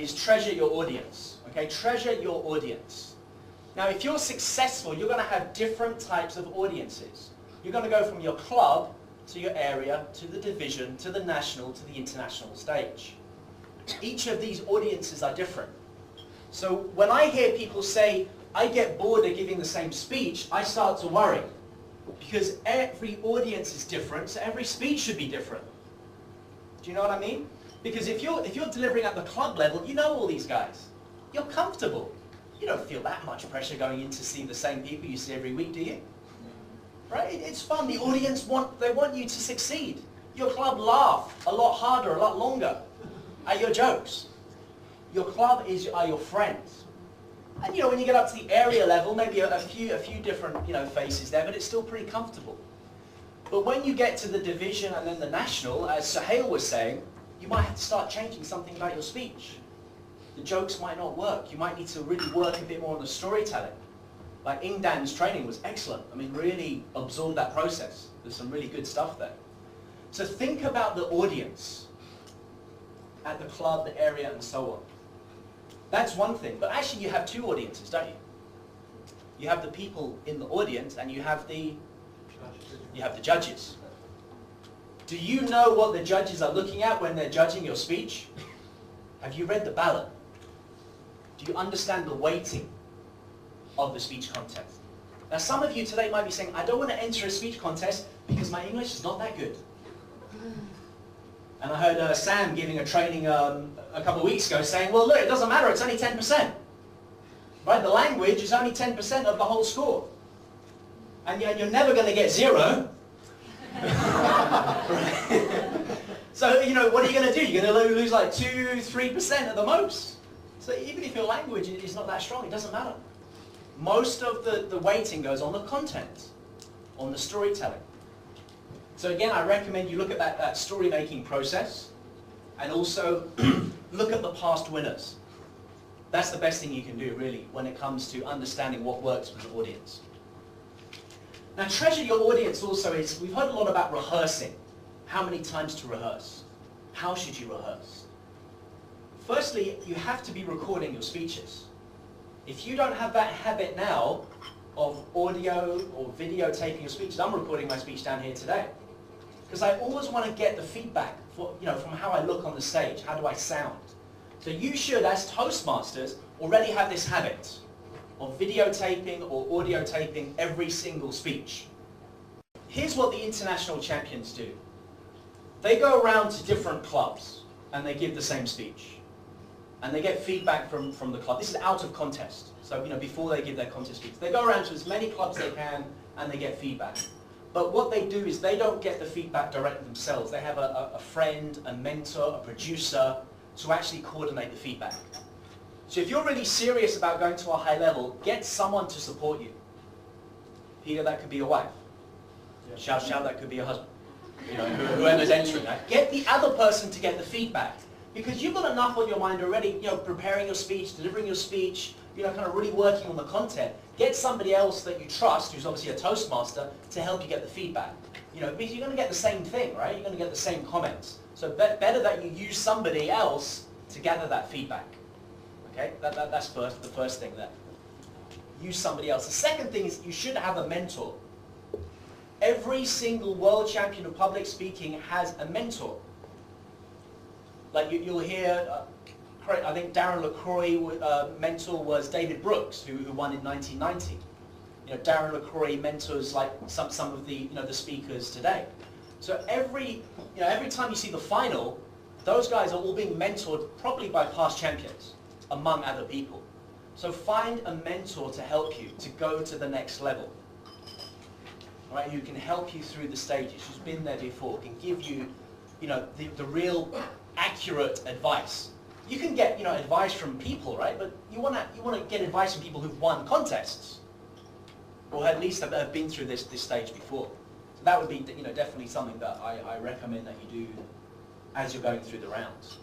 is treasure your audience. Okay, treasure your audience. Now, if you're successful, you're going to have different types of audiences. You're going to go from your club to your area, to the division, to the national, to the international stage. Each of these audiences are different. So when I hear people say, I get bored of giving the same speech, I start to worry. Because every audience is different, so every speech should be different. Do you know what I mean? Because if you're delivering at the club level, you know all these guys. You're comfortable. You don't feel that much pressure going in to see the same people you see every week, do you? Right? It's fun. The audience want you to succeed. Your club laugh a lot harder, a lot longer at your jokes. Your club are your friends. And you know, when you get up to the area level, maybe a few different faces there, but it's still pretty comfortable. But when you get to the division and then the national, as Sahil was saying, you might have to start changing something about your speech. The jokes might not work. You might need to really work a bit more on the storytelling. Like Ingdan's training was excellent. I mean, really absorb that process. There's some really good stuff there. So think about the audience at the club, the area, and so on. That's one thing. But actually, you have two audiences, don't you? You have the people in the audience, and you have the judges. Do you know what the judges are looking at when they're judging your speech? Have you read the ballot? Do you understand the weighting of the speech contest? Now, some of you today might be saying, I don't want to enter a speech contest because my English is not that good. And I heard Sam giving a training a couple of weeks ago saying, well, look, it doesn't matter, it's only 10%. Right? The language is only 10% of the whole score. And yet you're never going to get 0. So, what are you going to do? You're going to lose like 2-3% at the most. So even if your language is not that strong, it doesn't matter. Most of the weighting goes on the content, on the storytelling. So again, I recommend you look at that story-making process and also look at the past winners. That's the best thing you can do, really, when it comes to understanding what works with the audience. Now, treasure your audience also is, we've heard a lot about rehearsing. How many times to rehearse? How should you rehearse? Firstly, you have to be recording your speeches. If you don't have that habit now of audio or videotaping your speeches, I'm recording my speech down here today. Because I always want to get the feedback from how I look on the stage. How do I sound? So you should, as Toastmasters, already have this habit of videotaping or audio taping every single speech. Here's what the international champions do. They go around to different clubs and they give the same speech. And they get feedback from the club. This is out of contest. So, before they give their contest speech. They go around to as many clubs as they can and they get feedback. But what they do is they don't get the feedback directly themselves. They have a friend, a mentor, a producer to actually coordinate the feedback. So if you're really serious about going to a high level, get someone to support you. Peter, that could be your wife. Yeah. Shout, that could be your husband. Whoever's entering that. Get the other person to get the feedback. Because you've got enough on your mind already, preparing your speech, delivering your speech, kind of really working on the content. Get somebody else that you trust, who's obviously a Toastmaster, to help you get the feedback. Because you're going to get the same thing, right? You're going to get the same comments. So better that you use somebody else to gather that feedback. Okay, that's the first thing there. Use somebody else. The second thing is you should have a mentor. Every single world champion of public speaking has a mentor. Like you'll hear, I think Darren LaCroix mentor was David Brooks, who won in 1990. Darren LaCroix mentors like some of the the speakers today. So every time you see the final, those guys are all being mentored probably by past champions, among other people. So find a mentor to help you to go to the next level. Right, who can help you through the stages, who's been there before, can give you, the real accurate advice. You can get, advice from people, right? But you want to get advice from people who've won contests, or at least have been through this stage before. So that would be, definitely something that I recommend that you do as you're going through the rounds.